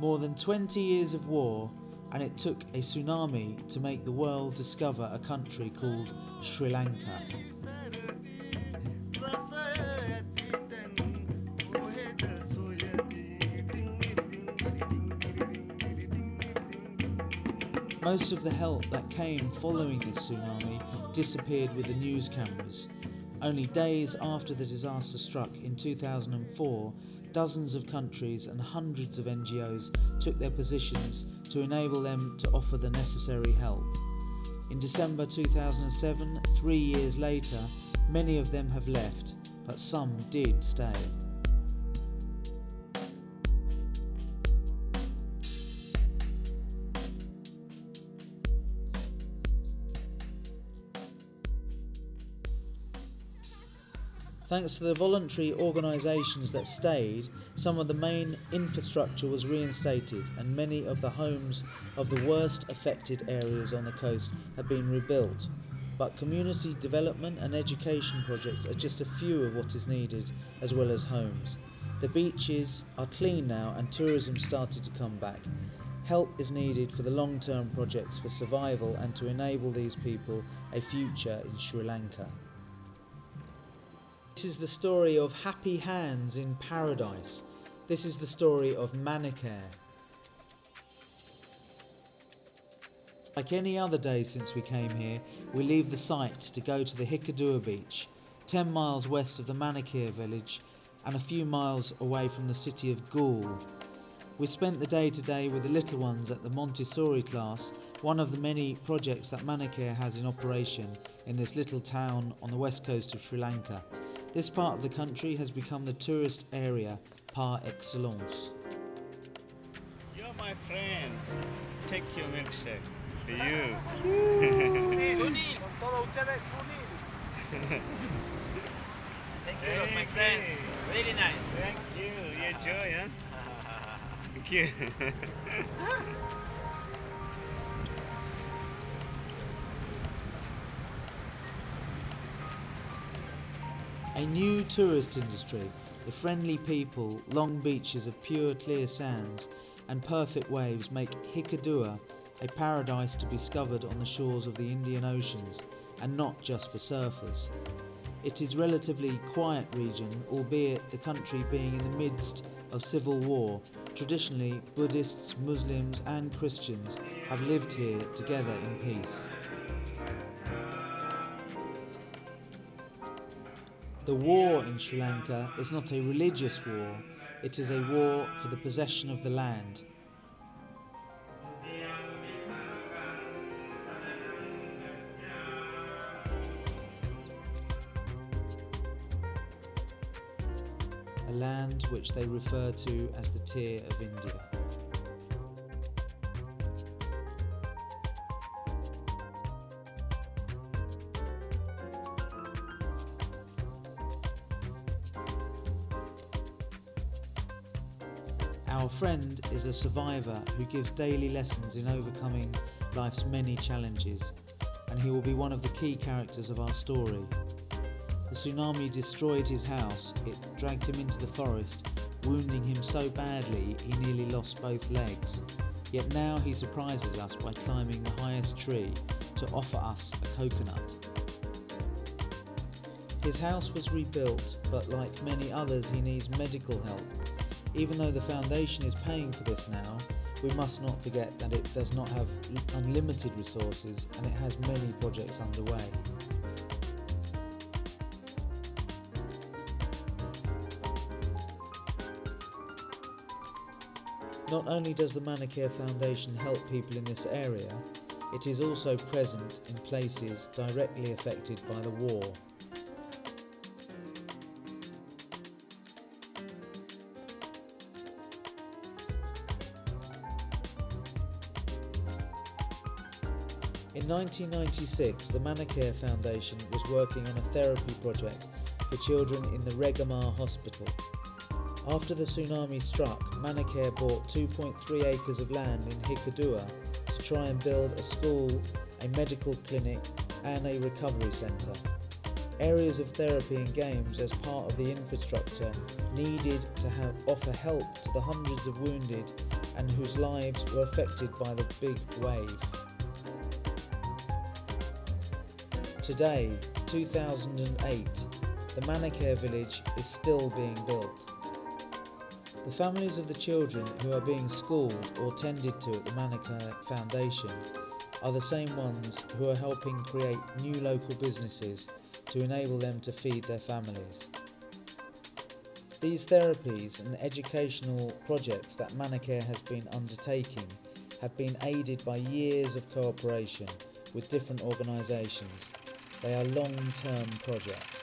More than 20 years of war, and it took a tsunami to make the world discover a country called Sri Lanka. Most of the help that came following this tsunami disappeared with the news cameras. Only days after the disaster struck in 2004, dozens of countries and hundreds of NGOs took their positions to enable them to offer the necessary help. In December 2007, 3 years later, many of them have left, but some did stay. Thanks to the voluntary organisations that stayed, some of the main infrastructure was reinstated and many of the homes of the worst affected areas on the coast have been rebuilt. But community development and education projects are just a few of what is needed, as well as homes. The beaches are clean now and tourism started to come back. Help is needed for the long-term projects for survival and to enable these people a future in Sri Lanka. This is the story of happy hands in paradise. This is the story of Manicare. Like any other day since we came here, we leave the site to go to the Hikkaduwa beach, 10 miles west of the Manicare village and a few miles away from the city of Gaul. We spent the day today with the little ones at the Montessori class, one of the many projects that Manicare has in operation in this little town on the west coast of Sri Lanka. This part of the country has become the tourist area par excellence. You're my friend. Take your milkshake for you. Thank you, my friend. Really nice. Thank you. You enjoy, huh? Thank you. A new tourist industry, the friendly people, long beaches of pure clear sands and perfect waves make Hikkaduwa a paradise to be discovered on the shores of the Indian Oceans and not just for surfers. It is a relatively quiet region, albeit the country being in the midst of civil war. Traditionally, Buddhists, Muslims and Christians have lived here together in peace. The war in Sri Lanka is not a religious war, it is a war for the possession of the land. A land which they refer to as the Tear of India. Our friend is a survivor who gives daily lessons in overcoming life's many challenges, and he will be one of the key characters of our story. The tsunami destroyed his house, it dragged him into the forest, wounding him so badly he nearly lost both legs. Yet now he surprises us by climbing the highest tree to offer us a coconut. His house was rebuilt, but like many others he needs medical help. Even though the foundation is paying for this now, we must not forget that it does not have unlimited resources and it has many projects underway. Not only does the Manicare Foundation help people in this area, it is also present in places directly affected by the war. In 1996, the Manicare Foundation was working on a therapy project for children in the Regamar Hospital. After the tsunami struck, Manicare bought 2.3 acres of land in Hikkaduwa to try and build a school, a medical clinic and a recovery centre. Areas of therapy and games as part of the infrastructure needed to offer help to the hundreds of wounded and whose lives were affected by the big wave. Today, 2008, the Manicare village is still being built. The families of the children who are being schooled or tended to at the Manicare Foundation are the same ones who are helping create new local businesses to enable them to feed their families. These therapies and educational projects that Manicare has been undertaking have been aided by years of cooperation with different organisations. They are long-term projects,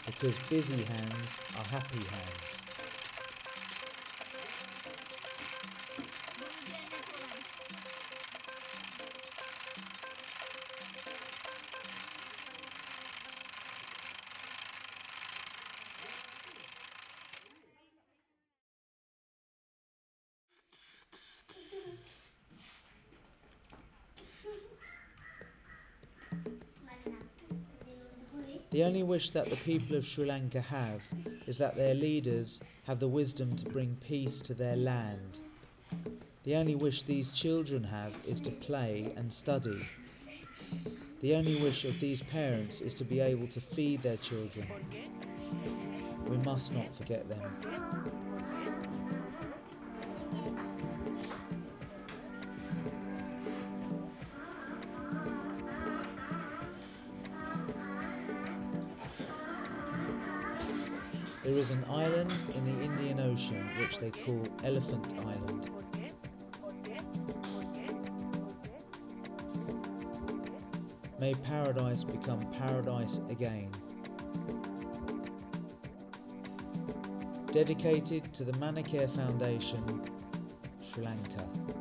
because busy hands are happy hands. The only wish that the people of Sri Lanka have is that their leaders have the wisdom to bring peace to their land. The only wish these children have is to play and study. The only wish of these parents is to be able to feed their children. We must not forget them. There is an island in the Indian Ocean which they call Elephant Island. May paradise become paradise again. Dedicated to the Manicare Foundation, Sri Lanka.